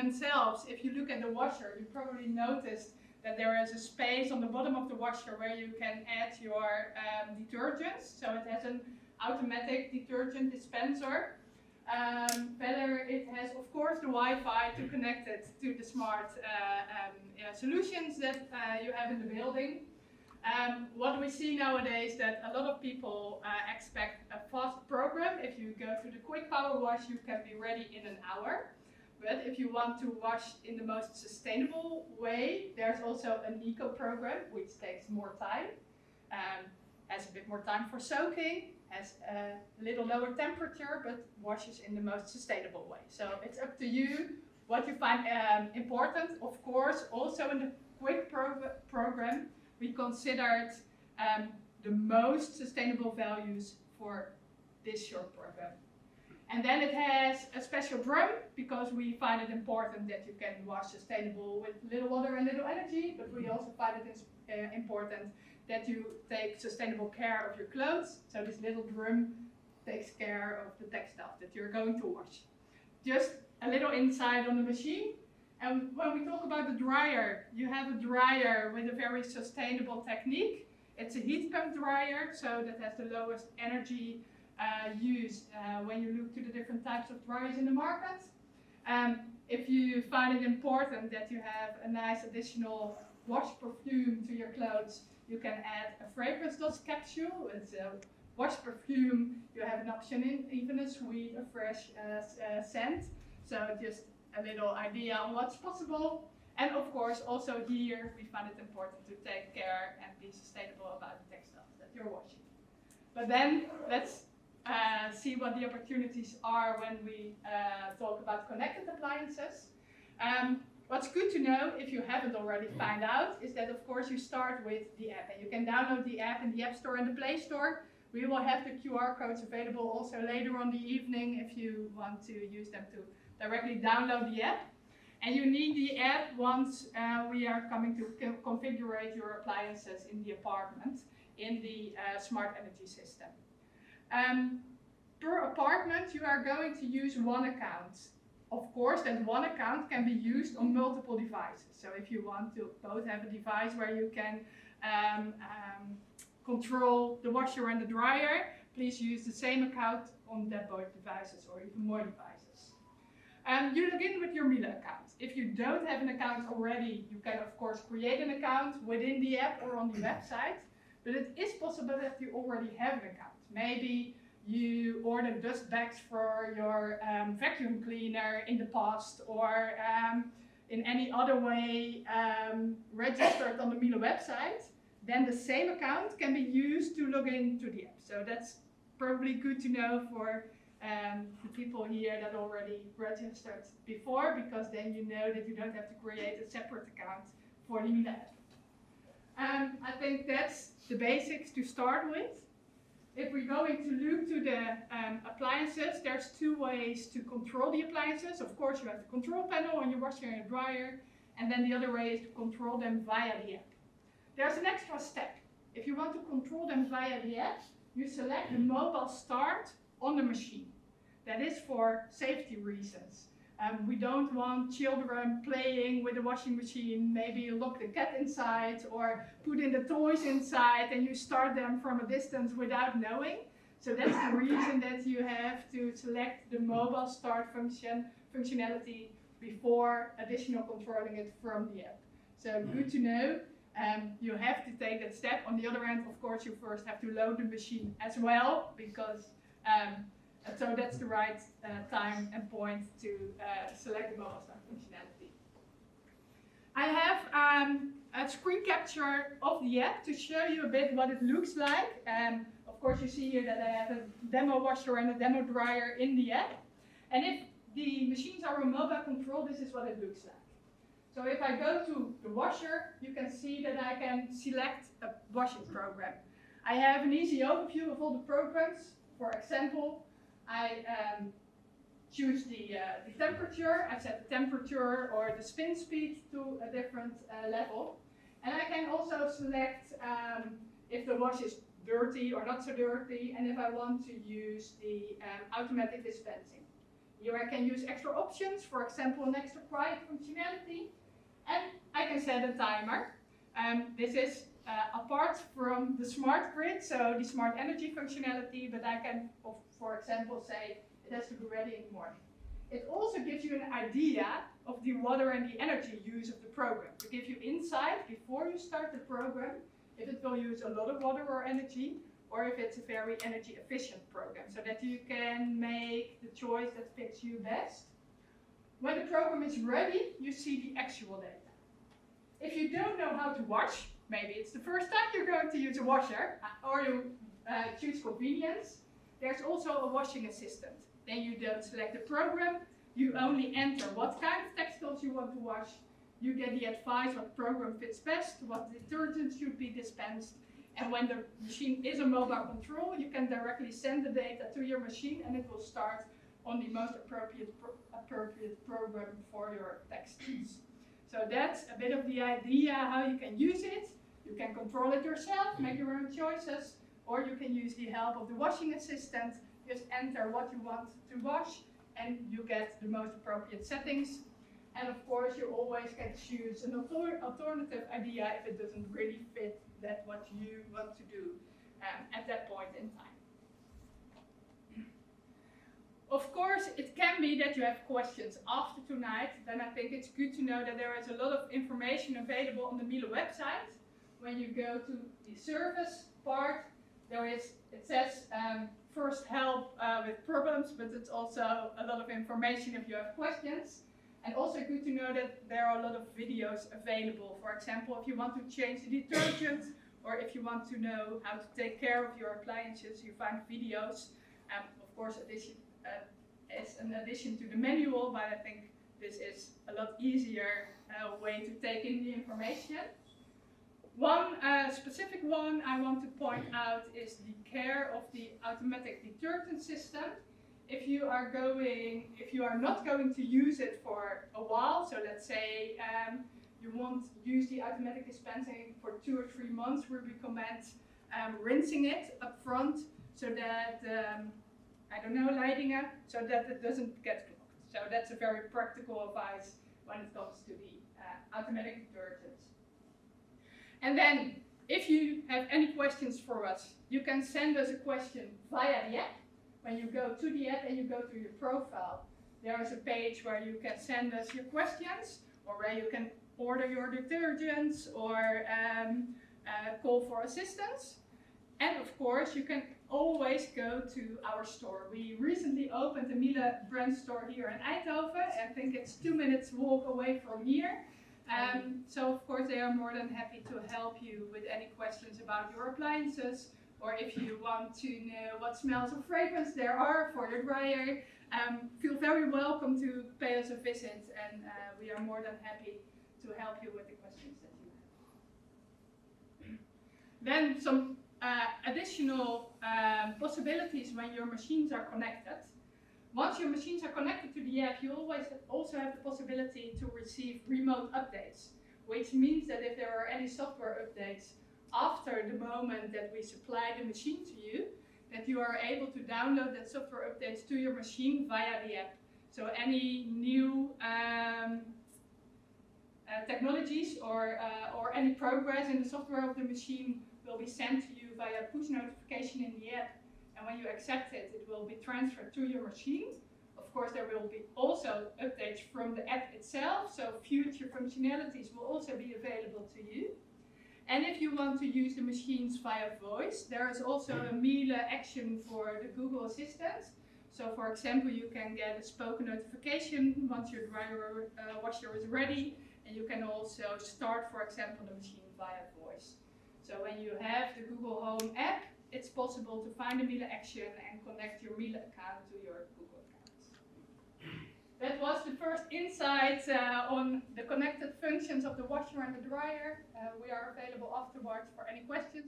themselves, if you look at the washer, you probably noticed that there is a space on the bottom of the washer where you can add your detergents. So it has an automatic detergent dispenser. Whether it has, of course, the Wi-Fi to connect it to the smart solutions that you have in the building. What we see nowadays that a lot of people expect a fast program. If you go to the quick power wash, you can be ready in an hour. But if you want to wash in the most sustainable way, there's also an eco program, which takes more time, has a bit more time for soaking, has a little lower temperature, but washes in the most sustainable way. So it's up to you what you find important. Of course, also in the quick program, we considered the most sustainable values for this short program. And then it has a special drum, because we find it important that you can wash sustainable with little water and little energy, but we also find it important that you take sustainable care of your clothes. So this little drum takes care of the textiles that you're going to wash. Just a little insight on the machine. And when we talk about the dryer, you have a dryer with a very sustainable technique. It's a heat pump dryer, so that has the lowest energy use when you look to the different types of dryers in the market. If you find it important that you have a nice additional wash perfume to your clothes, you can add a fragrance dust capsule. It's a wash perfume. You have an option in even a sweet, a fresh scent. So just a little idea on what's possible. And of course, also here we find it important to take care and be sustainable about the textiles that you're washing. But then let's see what the opportunities are when we talk about connected appliances. What's good to know, if you haven't already found out, is that of course you start with the app. And you can download the app in the App Store and the Play Store. We will have the QR codes available also later on the evening if you want to use them to directly download the app. And you need the app once we are coming to configure your appliances in the apartment in the smart energy system. Per apartment, you are going to use one account. Of course, that one account can be used on multiple devices. So if you want to both have a device where you can control the washer and the dryer, please use the same account on that both devices or even more devices. You log in with your Miele account. If you don't have an account already, you can of course create an account within the app or on the website. But it is possible that you already have an account. Maybe you ordered dust bags for your vacuum cleaner in the past, or in any other way registered on the Miele website. Then the same account can be used to log into the app. So that's probably good to know for the people here that already registered before, because then you know that you don't have to create a separate account for the Miele app. I think that's the basics to start with. If we're going to look to the appliances, there's two ways to control the appliances. Of course, you have the control panel on your washer and your dryer, and then the other way is to control them via the app. There's an extra step. If you want to control them via the app, you select the mobile start on the machine. That is for safety reasons. We don't want children playing with the washing machine, maybe lock the cat inside or put in the toys inside and you start them from a distance without knowing. So that's the reason that you have to select the mobile start functionality before additional controlling it from the app. So good to know. You have to take that step. On the other hand, of course, you first have to load the machine as well, because so that's the right time and point to select the mobile start functionality. I have a screen capture of the app to show you a bit what it looks like. Of course, you see here that I have a demo washer and a demo dryer in the app. And if the machines are on mobile control, this is what it looks like. So if I go to the washer, you can see that I can select a washing program. I have an easy overview of all the programs. For example, I choose the temperature. I set the temperature or the spin speed to a different level. And I can also select if the wash is dirty or not so dirty, and if I want to use the automatic dispensing. Here I can use extra options, for example, an extra quiet functionality, and I can set a timer. This is apart from the smart grid, so the smart energy functionality, but I can, for example, say it has to be ready in the morning. It also gives you an idea of the water and the energy use of the program, to give you insight before you start the program if it will use a lot of water or energy, or if it's a very energy efficient program, so that you can make the choice that fits you best. When the program is ready, you see the actual data. If you don't know how to wash, maybe it's the first time you're going to use a washer, or you choose convenience, there's also a washing assistant. Then you don't select the program, you only enter what kind of textiles you want to wash, you get the advice what program fits best, what detergent should be dispensed, and when the machine is a mobile control, you can directly send the data to your machine and it will start on the most appropriate program for your textiles. So that's a bit of the idea how you can use it. You can control it yourself, make your own choices, or you can use the help of the washing assistant. Just enter what you want to wash and you get the most appropriate settings. And of course you always can choose an alternative idea if it doesn't really fit that what you want to do at that point in time. Of course, it can be that you have questions after tonight. Then I think it's good to know that there is a lot of information available on the Miele website. When you go to the service part, it says first help with problems, but it's also a lot of information if you have questions. And also good to know that there are a lot of videos available. For example, if you want to change the detergent, or if you want to know how to take care of your appliances, you find videos. Of course, it's an addition to the manual, but I think this is a lot easier way to take in the information. One specific one I want to point out is the care of the automatic detergent system. If you are not going to use it for a while, so let's say you won't use the automatic dispensing for 2 or 3 months, we recommend rinsing it up front so that, lighting up, so that it doesn't get clogged. So that's a very practical advice when it comes to the automatic detergents. And then, if you have any questions for us, you can send us a question via the app. When you go to the app and you go to your profile, there is a page where you can send us your questions, or where you can order your detergents, or call for assistance. And of course, you can always go to our store. We recently opened a Miele brand store here in Eindhoven. I think it's 2 minutes walk away from here. So of course they are more than happy to help you with any questions about your appliances, or if you want to know what smells or fragrance there are for your dryer, feel very welcome to pay us a visit, and we are more than happy to help you with the questions that you have. Then some additional possibilities when your machines are connected. Once your machines are connected to the app, you always also have the possibility to receive remote updates, which means that if there are any software updates after the moment that we supply the machine to you, that you are able to download that software updates to your machine via the app. So any new technologies or any progress in the software of the machine will be sent to you via push notification in the app. And when you accept it, it will be transferred to your machine. Of course, there will be also updates from the app itself, so future functionalities will also be available to you. And if you want to use the machines via voice, there is also a Miele action for the Google Assistant. So for example, you can get a spoken notification once your dryer washer is ready, and you can also start, for example, the machine via voice. So when you have the Google Home app, it's possible to find a Miele action and connect your Miele account to your Google account. That was the first insight on the connected functions of the washer and the dryer. We are available afterwards for any questions.